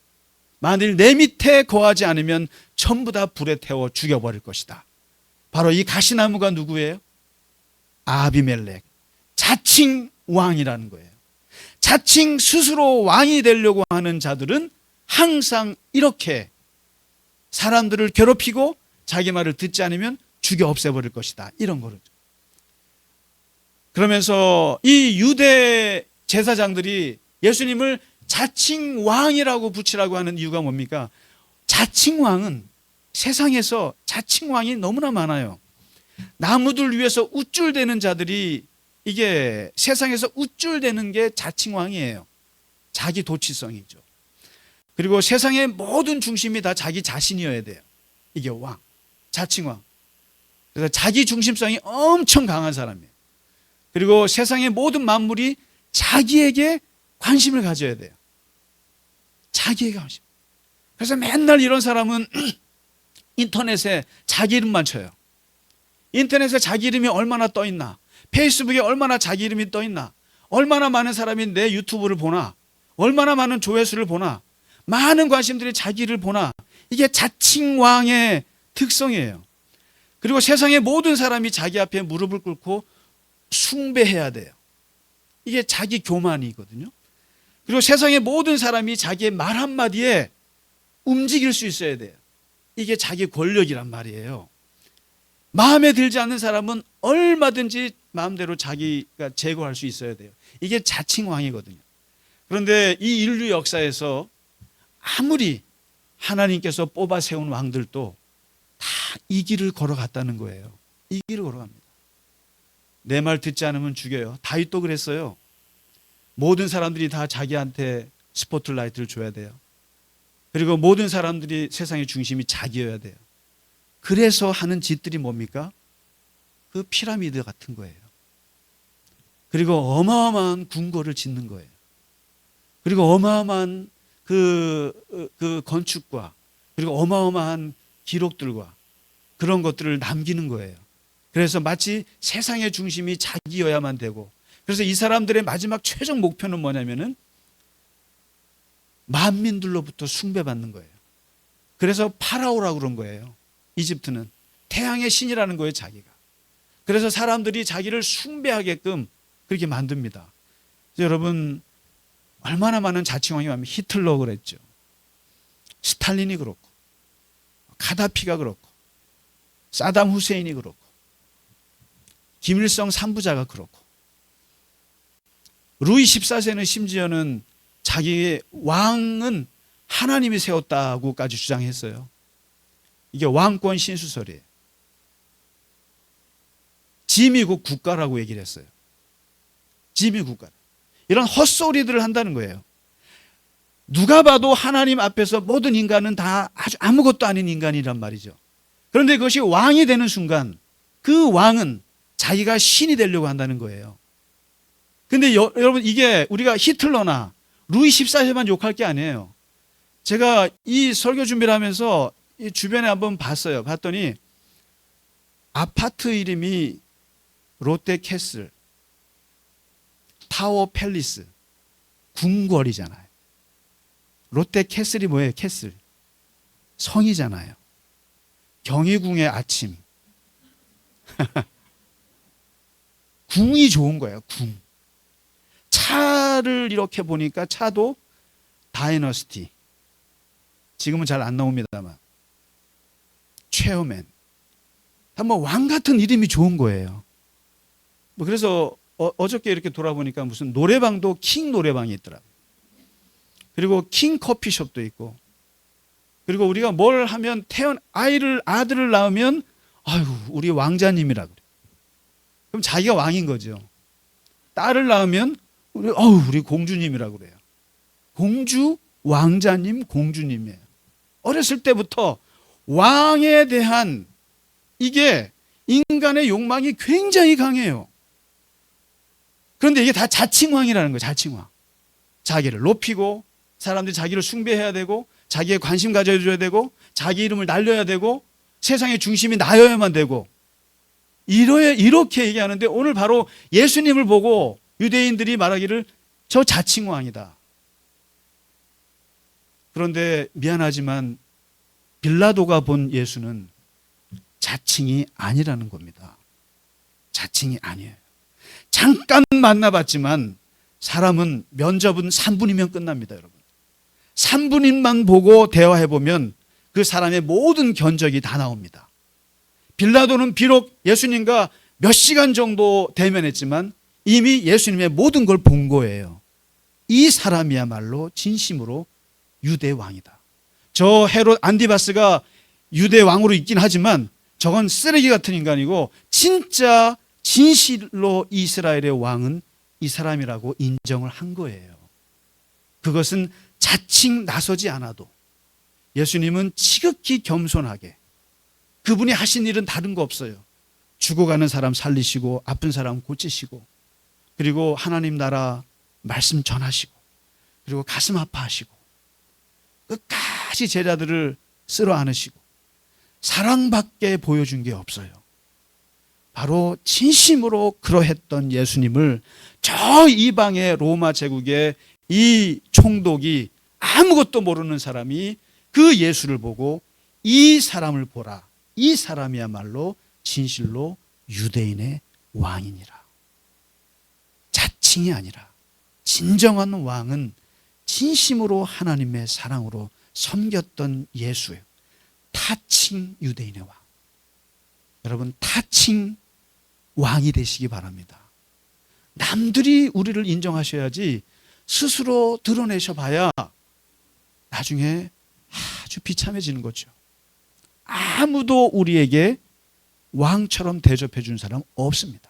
만일 내 밑에 거하지 않으면 전부 다 불에 태워 죽여버릴 것이다. 바로 이 가시나무가 누구예요? 아비멜렉, 자칭 왕이라는 거예요. 자칭 스스로 왕이 되려고 하는 자들은 항상 이렇게 사람들을 괴롭히고 자기 말을 듣지 않으면 죽여 없애버릴 것이다, 이런 거죠. 그러면서 이 유대 제사장들이 예수님을 자칭 왕이라고 붙이라고 하는 이유가 뭡니까? 자칭 왕은, 세상에서 자칭 왕이 너무나 많아요. 나무들 위해서 우쭐대는 자들이, 이게 세상에서 우쭐대는 게 자칭 왕이에요. 자기 도취성이죠. 그리고 세상의 모든 중심이 다 자기 자신이어야 돼요. 이게 왕, 자칭 왕. 그래서 자기 중심성이 엄청 강한 사람이에요. 그리고 세상의 모든 만물이 자기에게 관심을 가져야 돼요. 자기에게 관심. 그래서 맨날 이런 사람은 인터넷에 자기 이름만 쳐요. 인터넷에 자기 이름이 얼마나 떠 있나, 페이스북에 얼마나 자기 이름이 떠 있나, 얼마나 많은 사람이 내 유튜브를 보나, 얼마나 많은 조회수를 보나, 많은 관심들이 자기를 보나, 이게 자칭 왕의 특성이에요. 그리고 세상의 모든 사람이 자기 앞에 무릎을 꿇고 숭배해야 돼요. 이게 자기 교만이거든요. 그리고 세상의 모든 사람이 자기의 말 한마디에 움직일 수 있어야 돼요. 이게 자기 권력이란 말이에요. 마음에 들지 않는 사람은 얼마든지 마음대로 자기가 제거할 수 있어야 돼요. 이게 자칭 왕이거든요. 그런데 이 인류 역사에서 아무리 하나님께서 뽑아 세운 왕들도 다 이 길을 걸어갔다는 거예요. 이 길을 걸어갑니다. 내 말 듣지 않으면 죽여요. 다윗도 그랬어요. 모든 사람들이 다 자기한테 스포트라이트를 줘야 돼요. 그리고 모든 사람들이, 세상의 중심이 자기여야 돼요. 그래서 하는 짓들이 뭡니까? 그 피라미드 같은 거예요. 그리고 어마어마한 궁궐을 짓는 거예요. 그리고 어마어마한 그 건축과, 그리고 어마어마한 기록들과 그런 것들을 남기는 거예요. 그래서 마치 세상의 중심이 자기여야만 되고, 그래서 이 사람들의 마지막 최종 목표는 뭐냐면은 만민들로부터 숭배받는 거예요. 그래서 파라오라고 그런 거예요. 이집트는 태양의 신이라는 거예요, 자기가. 그래서 사람들이 자기를 숭배하게끔 그렇게 만듭니다. 여러분, 얼마나 많은 자칭왕이 많으면 히틀러 그랬죠. 스탈린이 그렇고, 가다피가 그렇고, 사담 후세인이 그렇고, 김일성 3부자가 그렇고, 루이 14세는 심지어는 자기의 왕은 하나님이 세웠다고까지 주장했어요. 이게 왕권 신수설이에요. 지 미국 국가라고 얘기를 했어요. 짐이 국가. 이런 헛소리들을 한다는 거예요. 누가 봐도 하나님 앞에서 모든 인간은 다 아주 아무것도 아닌 인간이란 말이죠. 그런데 그것이 왕이 되는 순간 그 왕은 자기가 신이 되려고 한다는 거예요. 근데 여러분, 이게 우리가 히틀러나 루이 14세만 욕할 게 아니에요. 제가 이 설교 준비를 하면서 이 주변에 한번 봤어요. 봤더니 아파트 이름이 롯데 캐슬, 타워 팰리스, 궁궐이잖아요. 롯데 캐슬이 뭐예요? 캐슬. 성이잖아요. 경희궁의 아침. 궁이 좋은 거예요. 궁. 차를 이렇게 보니까 차도 다이너스티. 지금은 잘 안 나옵니다만. 체어맨. 뭐 왕 같은 이름이 좋은 거예요. 뭐 그래서 어저께 이렇게 돌아보니까 무슨 노래방도 킹 노래방이 있더라고요. 그리고 킹 커피숍도 있고. 그리고 우리가 뭘 하면 아들을 낳으면 아유, 우리 왕자님이라 그래. 그럼 자기가 왕인 거죠. 딸을 낳으면 우리 공주님이라 그래요. 공주, 왕자님, 공주님이에요. 어렸을 때부터 왕에 대한 이게 인간의 욕망이 굉장히 강해요. 그런데 이게 다 자칭왕이라는 거예요. 자칭왕. 자기를 높이고 사람들이 자기를 숭배해야 되고 자기의 관심 가져줘야 되고 자기 이름을 날려야 되고 세상의 중심이 나여야만 되고 이렇게 얘기하는데 오늘 바로 예수님을 보고 유대인들이 말하기를 저 자칭왕이다. 그런데 미안하지만 빌라도가 본 예수는 자칭이 아니라는 겁니다. 자칭이 아니에요. 잠깐 만나봤지만 사람은 면접은 3분이면 끝납니다, 여러분. 3분만 보고 대화해보면 그 사람의 모든 견적이 다 나옵니다. 빌라도는 비록 예수님과 몇 시간 정도 대면했지만 이미 예수님의 모든 걸 본 거예요. 이 사람이야말로 진심으로 유대 왕이다. 저 헤롯 안디바스가 유대 왕으로 있긴 하지만 저건 쓰레기 같은 인간이고 진짜 진실로 이스라엘의 왕은 이 사람이라고 인정을 한 거예요. 그것은 자칭 나서지 않아도 예수님은 지극히 겸손하게 그분이 하신 일은 다른 거 없어요. 죽어가는 사람 살리시고 아픈 사람 고치시고 그리고 하나님 나라 말씀 전하시고 그리고 가슴 아파하시고 끝까지 제자들을 쓸어 안으시고 사랑밖에 보여준 게 없어요. 바로 진심으로 그러했던 예수님을 저 이방의 로마 제국의 이 총독이 아무것도 모르는 사람이 그 예수를 보고 이 사람을 보라. 이 사람이야말로 진실로 유대인의 왕이니라. 자칭이 아니라 진정한 왕은 진심으로 하나님의 사랑으로 섬겼던 예수예요. 타칭 유대인의 왕. 여러분, 타칭 왕이 되시기 바랍니다. 남들이 우리를 인정하셔야지 스스로 드러내셔 봐야 나중에 아주 비참해지는 거죠. 아무도 우리에게 왕처럼 대접해 준 사람 없습니다.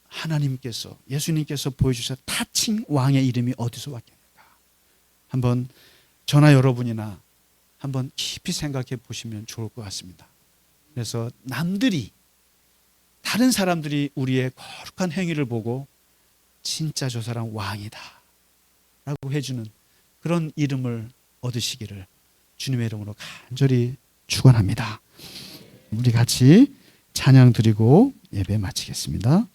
하나님께서, 예수님께서 보여주셔서 타칭 왕의 이름이 어디서 왔겠는가? 한번 저나 여러분이나 한번 깊이 생각해 보시면 좋을 것 같습니다. 그래서 남들이, 다른 사람들이 우리의 거룩한 행위를 보고 진짜 저 사람 왕이다 라고 해주는 그런 이름을 얻으시기를 주님의 이름으로 간절히 축원합니다. 우리 같이 찬양 드리고 예배 마치겠습니다.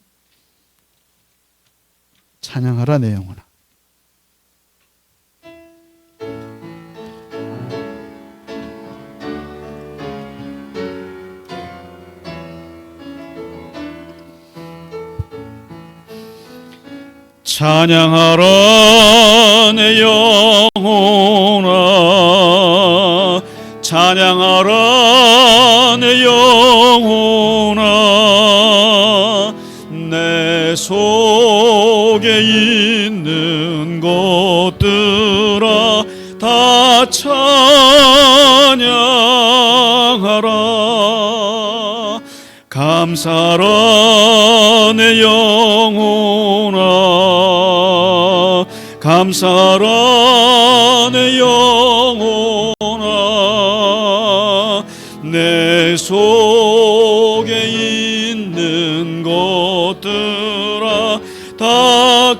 찬양하라 내 영혼아. 찬양하라 내 영혼아, 찬양하라 내 영혼아, 내 속에 있는 것들아 다 찬양하라. 감사라 내 영혼아, 감사라 내 영혼아, 내 속에 있는 것들아 다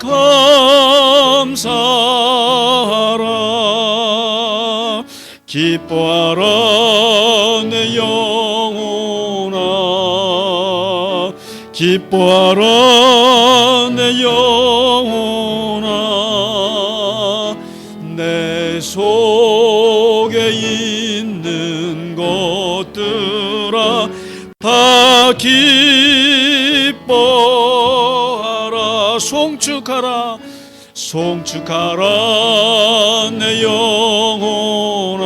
감사하라. 기뻐하라 내 영혼아, 기뻐하라 내 영혼아, 내 속에 있는 것들아 다 기뻐하라. 송축하라, 송축하라 내 영혼아,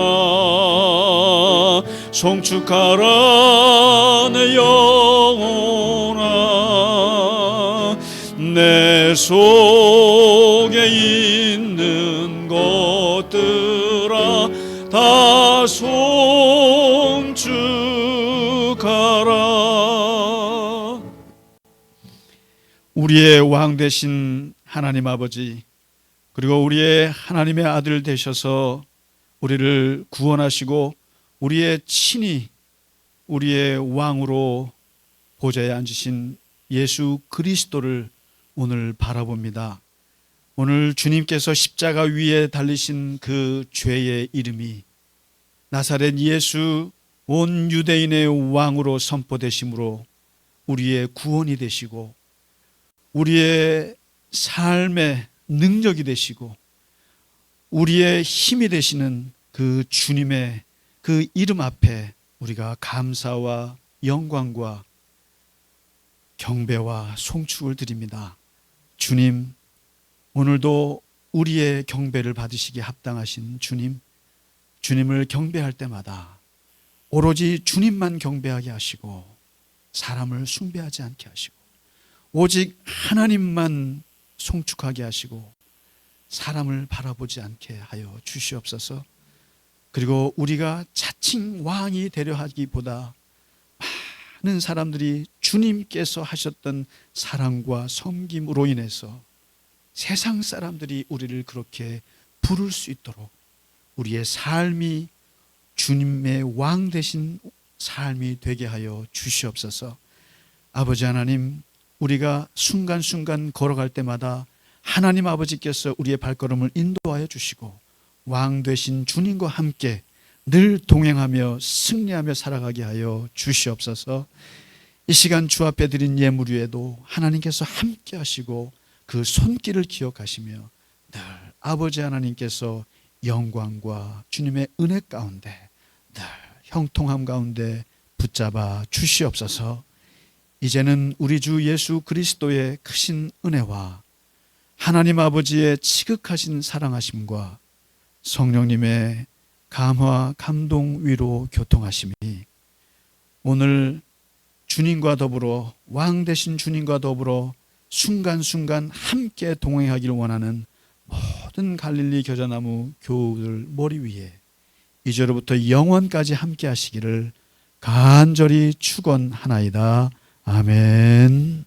송축하라 내 영혼아, 내 속에 있는 것들아 다 송축하라. 우리의 왕 되신 하나님 아버지, 그리고 우리의 하나님의 아들 되셔서 우리를 구원하시고 우리의 친히 우리의 왕으로 보좌에 앉으신 예수 그리스도를 오늘 바라봅니다. 오늘 주님께서 십자가 위에 달리신 그 죄의 이름이 나사렛 예수 온 유대인의 왕으로 선포되심으로 우리의 구원이 되시고 우리의 삶의 능력이 되시고 우리의 힘이 되시는 그 주님의 그 이름 앞에 우리가 감사와 영광과 경배와 송축을 드립니다. 주님, 오늘도 우리의 경배를 받으시기에 합당하신 주님, 주님을 경배할 때마다 오로지 주님만 경배하게 하시고 사람을 숭배하지 않게 하시고 오직 하나님만 송축하게 하시고 사람을 바라보지 않게 하여 주시옵소서. 그리고 우리가 자칭 왕이 되려 하기보다 많은 사람들이 주님께서 하셨던 사랑과 섬김으로 인해서 세상 사람들이 우리를 그렇게 부를 수 있도록 우리의 삶이 주님의 왕 되신 삶이 되게 하여 주시옵소서. 아버지 하나님, 우리가 순간순간 걸어갈 때마다 하나님 아버지께서 우리의 발걸음을 인도하여 주시고 왕 되신 주님과 함께 늘 동행하며 승리하며 살아가게 하여 주시옵소서. 이 시간 주 앞에 드린 예물 위에도 하나님께서 함께 하시고 그 손길을 기억하시며 늘 아버지 하나님께서 영광과 주님의 은혜 가운데 늘 형통함 가운데 붙잡아 주시옵소서. 이제는 우리 주 예수 그리스도의 크신 은혜와 하나님 아버지의 지극하신 사랑하심과 성령님의 감화, 감동, 위로, 교통하심이 오늘 주님과 더불어 왕 되신 주님과 더불어 순간순간 함께 동행하기를 원하는 모든 갈릴리 겨자나무 교우들 머리 위에 이제로부터 영원까지 함께 하시기를 간절히 축원하나이다. 아멘.